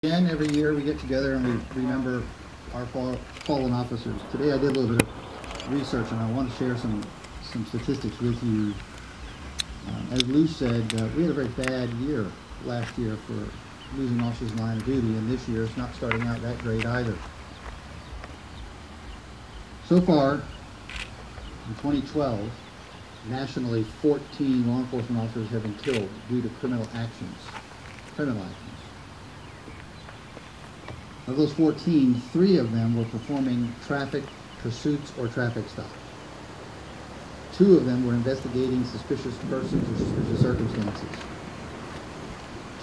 Again, every year we get together and we remember our fallen officers. Today I did a little bit of research and I want to share some statistics with you. As Lou said, we had a very bad year last year for losing officers in line of duty, and this year it's not starting out that great either. So far, in 2012, nationally 14 law enforcement officers have been killed due to criminal actions. Of those 14, 3 of them were performing traffic pursuits or traffic stops. 2 of them were investigating suspicious persons or suspicious circumstances.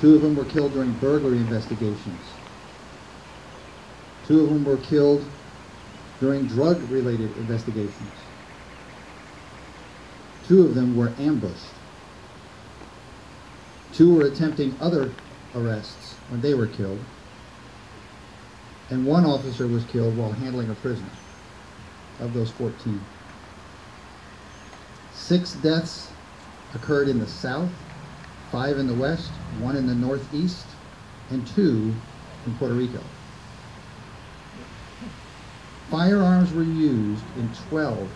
2 of them were killed during burglary investigations. 2 of them were killed during drug-related investigations. 2 of them were ambushed. 2 were attempting other arrests when they were killed. And 1 officer was killed while handling a prisoner of those 14. 6 deaths occurred in the south, 5 in the west, 1 in the northeast, and 2 in Puerto Rico. Firearms were used in 12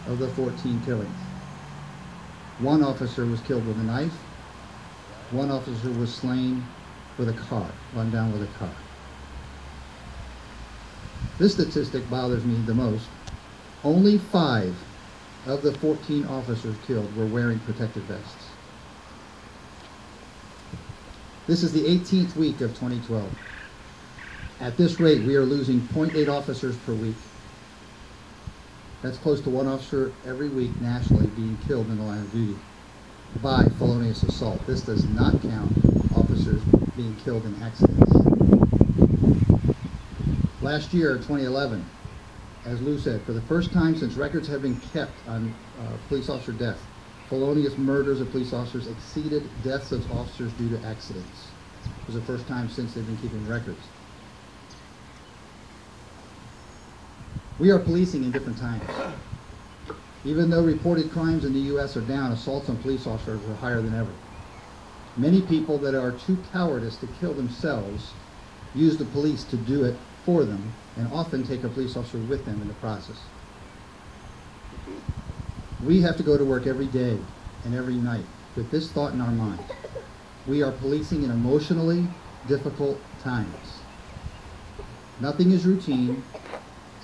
of the 14 killings. 1 officer was killed with a knife. 1 officer was slain with a car, run down with a car. This statistic bothers me the most. Only 5 of the 14 officers killed were wearing protective vests. This is the 18th week of 2012. At this rate, we are losing 0.8 officers per week. That's close to 1 officer every week nationally being killed in the line of duty by felonious assault. This does not count officers being killed in accidents. Last year, 2011, as Lou said, for the first time since records have been kept on police officer death, felonious murders of police officers exceeded deaths of officers due to accidents. It was the first time since they've been keeping records. We are policing in different times. Even though reported crimes in the U.S. are down, assaults on police officers are higher than ever. Many people that are too cowardice to kill themselves use the police to do it for them, and often take a police officer with them in the process. We have to go to work every day and every night with this thought in our minds. We are policing in emotionally difficult times. Nothing is routine,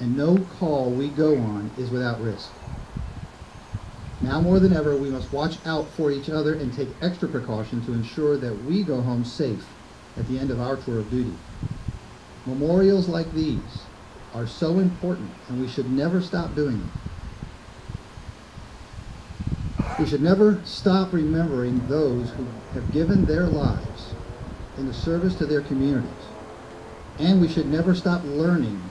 and no call we go on is without risk. Now more than ever, we must watch out for each other and take extra precaution to ensure that we go home safe at the end of our tour of duty. Memorials like these are so important, and we should never stop doing them. We should never stop remembering those who have given their lives in the service to their communities. And we should never stop learning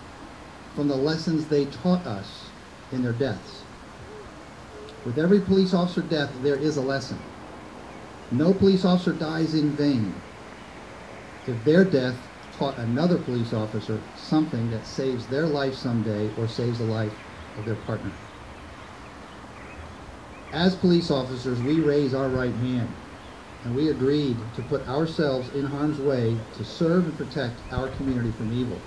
from the lessons they taught us in their deaths. With every police officer death, there is a lesson. No police officer dies in vain. If their death taught another police officer something that saves their life someday or saves the life of their partner. As police officers, we raise our right hand, and we agreed to put ourselves in harm's way to serve and protect our community from evil.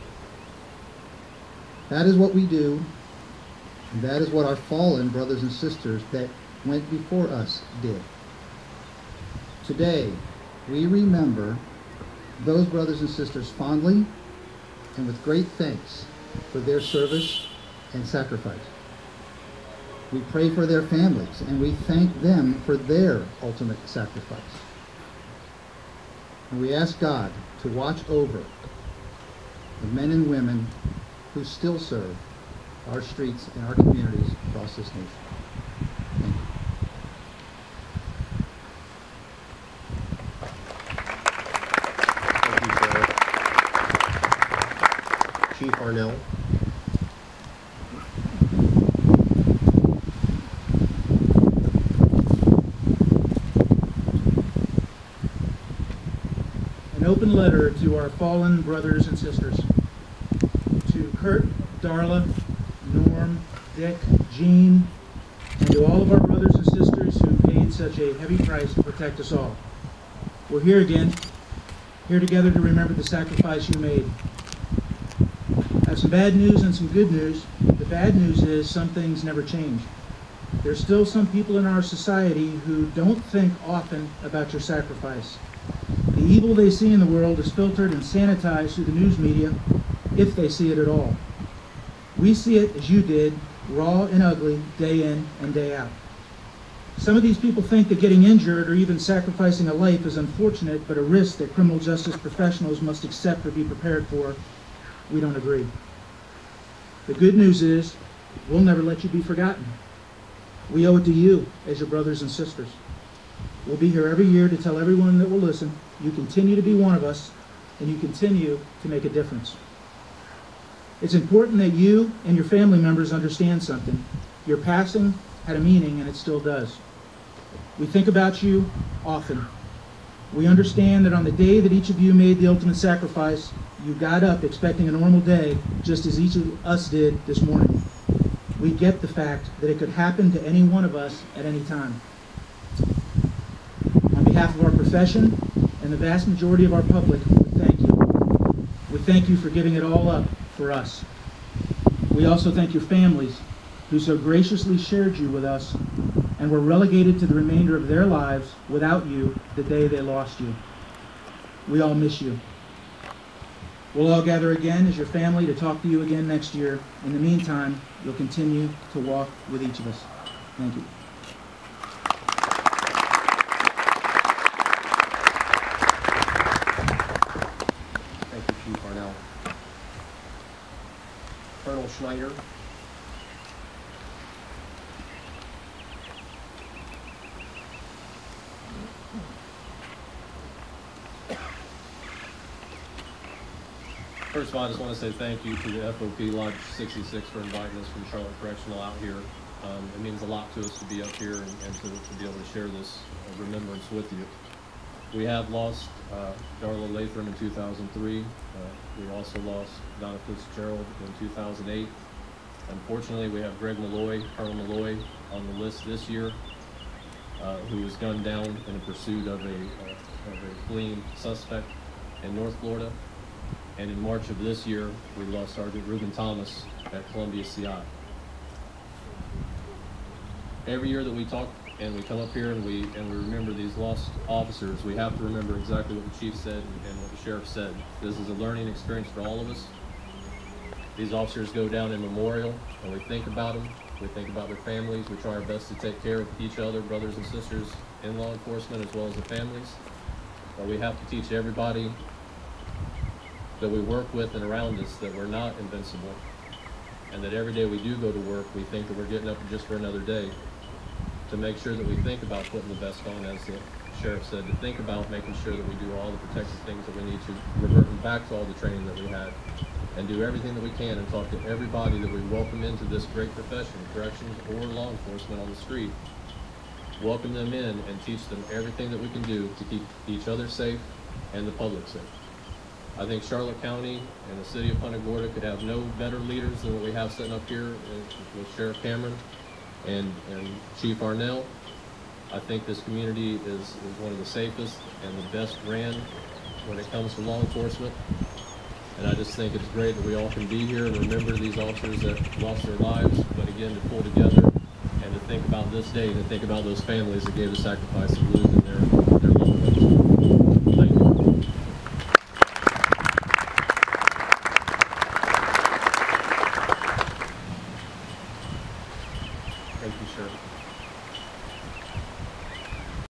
That is what we do, and that is what our fallen brothers and sisters that went before us did. Today, we remember those brothers and sisters fondly and with great thanks for their service and sacrifice. We pray for their families, and we thank them for their ultimate sacrifice. And we ask God to watch over the men and women who still serve our streets and our communities across this nation. Thank you. Chief Arnell. An open letter to our fallen brothers and sisters. To Kurt, Darla, Norm, Dick, Jean, and to all of our brothers and sisters who paid such a heavy price to protect us all. We're here again, here together to remember the sacrifice you made. I have some bad news and some good news. The bad news is some things never change. There's still some people in our society who don't think often about your sacrifice. The evil they see in the world is filtered and sanitized through the news media, if they see it at all. We see it as you did, raw and ugly, day in and day out. Some of these people think that getting injured or even sacrificing a life is unfortunate, but a risk that criminal justice professionals must accept or be prepared for. We don't agree. The good news is, we'll never let you be forgotten. We owe it to you as your brothers and sisters. We'll be here every year to tell everyone that will listen, you continue to be one of us, and you continue to make a difference. It's important that you and your family members understand something. Your passing had a meaning, and it still does. We think about you often. We understand that on the day that each of you made the ultimate sacrifice, you got up expecting a normal day, just as each of us did this morning. We get the fact that it could happen to any one of us at any time. On behalf of our profession and the vast majority of our public, we thank you. We thank you for giving it all up for us. We also thank your families who so graciously shared you with us and were relegated to the remainder of their lives without you the day they lost you. We all miss you. We'll all gather again as your family to talk to you again next year. In the meantime, you'll continue to walk with each of us. Thank you. Thank you, Chief Arnell. Colonel Snyder. First of all, I just want to say thank you to the FOP Lodge 66 for inviting us from Charlotte Correctional out here. It means a lot to us to be up here and to be able to share this remembrance with you. We have lost Darla Latham in 2003. We also lost Donna Fitzgerald in 2008. Unfortunately, we have Greg Malloy, Colonel Malloy, on the list this year, who was gunned down in pursuit of a fleeing suspect in North Florida. And in March of this year, we lost Sergeant Reuben Thomas at Columbia CI. Every year that we talk and we come up here and we remember these lost officers, we have to remember exactly what the chief said and what the sheriff said. This is a learning experience for all of us. These officers go down in memorial, and we think about them. We think about their families. We try our best to take care of each other, brothers and sisters in law enforcement, as well as the families. But we have to teach everybody that we work with and around us that we're not invincible, and that every day we do go to work, we think that we're getting up just for another day. To make sure that we think about putting the vest on, as the sheriff said, to think about making sure that we do all the protective things that we need to, reverting back to all the training that we had, and do everything that we can and talk to everybody that we welcome into this great profession, corrections or law enforcement on the street. Welcome them in and teach them everything that we can do to keep each other safe and the public safe. I think Charlotte County and the city of Punta Gorda could have no better leaders than what we have sitting up here with Sheriff Cameron and Chief Arnell. I think this community is one of the safest and the best ran when it comes to law enforcement. And I just think it's great that we all can be here and remember these officers that lost their lives, but again, to pull together and to think about this day and to think about those families that gave the sacrifice of losing their loved ones. Thank you. Thank you, sir.